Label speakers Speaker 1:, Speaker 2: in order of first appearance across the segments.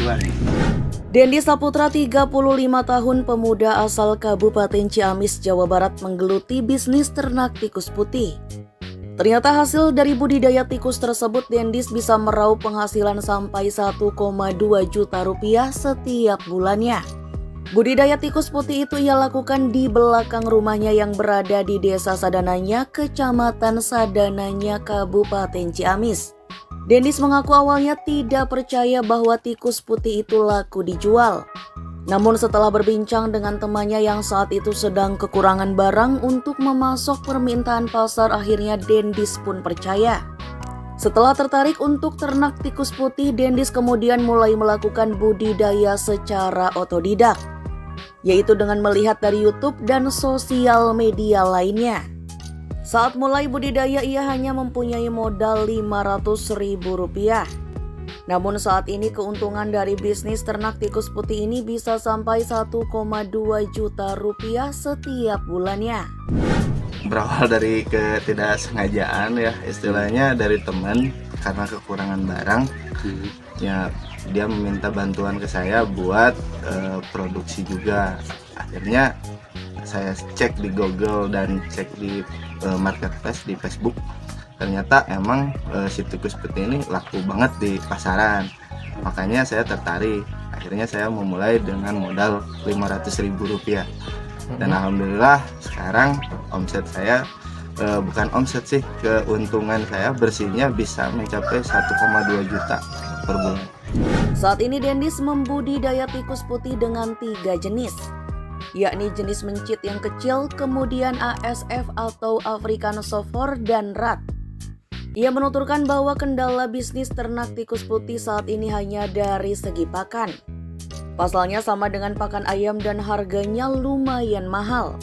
Speaker 1: tujuan.
Speaker 2: Dendi Saputra, 35 tahun, pemuda asal Kabupaten Ciamis, Jawa Barat, menggeluti bisnis ternak tikus putih. Ternyata hasil dari budidaya tikus tersebut, Dendis bisa meraup penghasilan sampai 1,2 juta rupiah setiap bulannya. Budidaya tikus putih itu ia lakukan di belakang rumahnya yang berada di Desa Sadananya, Kecamatan Sadananya, Kabupaten Ciamis. Dendis mengaku awalnya tidak percaya bahwa tikus putih itu laku dijual. Namun setelah berbincang dengan temannya yang saat itu sedang kekurangan barang untuk memasok permintaan pasar, akhirnya Dendis pun percaya. Setelah tertarik untuk ternak tikus putih, Dendis kemudian mulai melakukan budidaya secara otodidak, yaitu dengan melihat dari YouTube dan sosial media lainnya. Saat mulai budidaya, ia hanya mempunyai modal Rp500.000. Namun saat ini keuntungan dari bisnis ternak tikus putih ini bisa sampai 1,2 juta rupiah setiap bulannya.
Speaker 1: Berawal dari ketidaksengajaan ya, istilahnya dari teman karena kekurangan barang. Ya, dia meminta bantuan ke saya buat produksi juga. Akhirnya saya cek di Google dan cek di marketplace di Facebook. Ternyata emang si tikus putih ini laku banget di pasaran. Makanya saya tertarik. Akhirnya saya memulai dengan modal Rp500.000. Dan alhamdulillah sekarang omset saya bukan omset sih, keuntungan saya bersihnya bisa mencapai 1,2 juta per bulan.
Speaker 2: Saat ini Dendis membudidaya tikus putih dengan 3 jenis, yakni jenis mencit yang kecil, kemudian ASF atau African Short, dan Rat. Ia menuturkan bahwa kendala bisnis ternak tikus putih saat ini hanya dari segi pakan. Pasalnya sama dengan pakan ayam dan harganya lumayan mahal.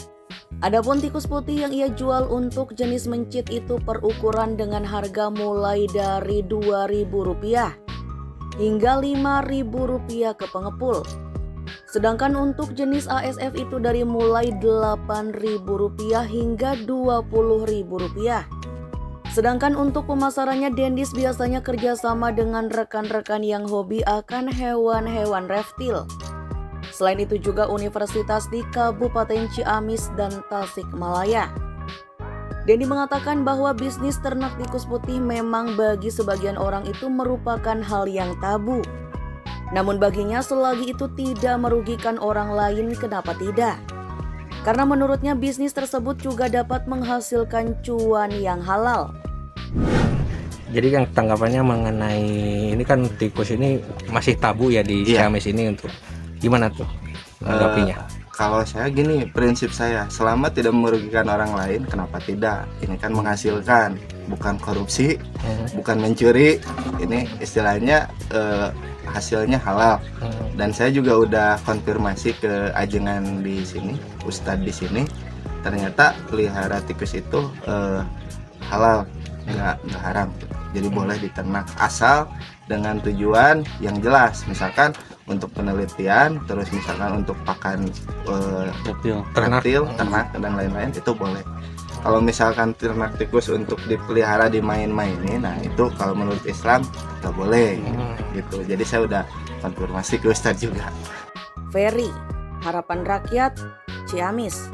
Speaker 2: Adapun tikus putih yang ia jual untuk jenis mencit itu per ukuran dengan harga mulai dari Rp2.000 hingga Rp5.000 ke pengepul. Sedangkan untuk jenis ASF itu dari mulai Rp8.000 hingga Rp20.000. Sedangkan untuk pemasarannya, Dendis biasanya kerjasama dengan rekan-rekan yang hobi akan hewan-hewan reptil. Selain itu juga universitas di Kabupaten Ciamis dan Tasikmalaya. Dendi mengatakan bahwa bisnis ternak tikus putih memang bagi sebagian orang itu merupakan hal yang tabu. Namun baginya selagi itu tidak merugikan orang lain, kenapa tidak? Karena menurutnya bisnis tersebut juga dapat menghasilkan cuan yang halal.
Speaker 3: Jadi yang tanggapannya mengenai ini kan tikus ini masih tabu ya di Ciamis ini, untuk gimana tuh menanggapinya?
Speaker 1: Kalau saya gini, prinsip saya, selama tidak merugikan orang lain, kenapa tidak? Ini kan menghasilkan, bukan korupsi, bukan mencuri. Ini istilahnya hasilnya halal. Dan saya juga udah konfirmasi ke ajengan di sini, ustadz di sini, ternyata pelihara tikus itu halal, nggak haram. Jadi boleh diternak asal dengan tujuan yang jelas, misalkan untuk penelitian, terus misalkan untuk pakan reptil, ternak dan lain-lain, itu boleh. Kalau misalkan ternak tikus untuk dipelihara dimain-mainin, nah itu kalau menurut Islam nggak boleh gitu. Jadi saya udah konfirmasi ke Ustadz juga.
Speaker 2: Ferry, Harapan Rakyat, Ciamis.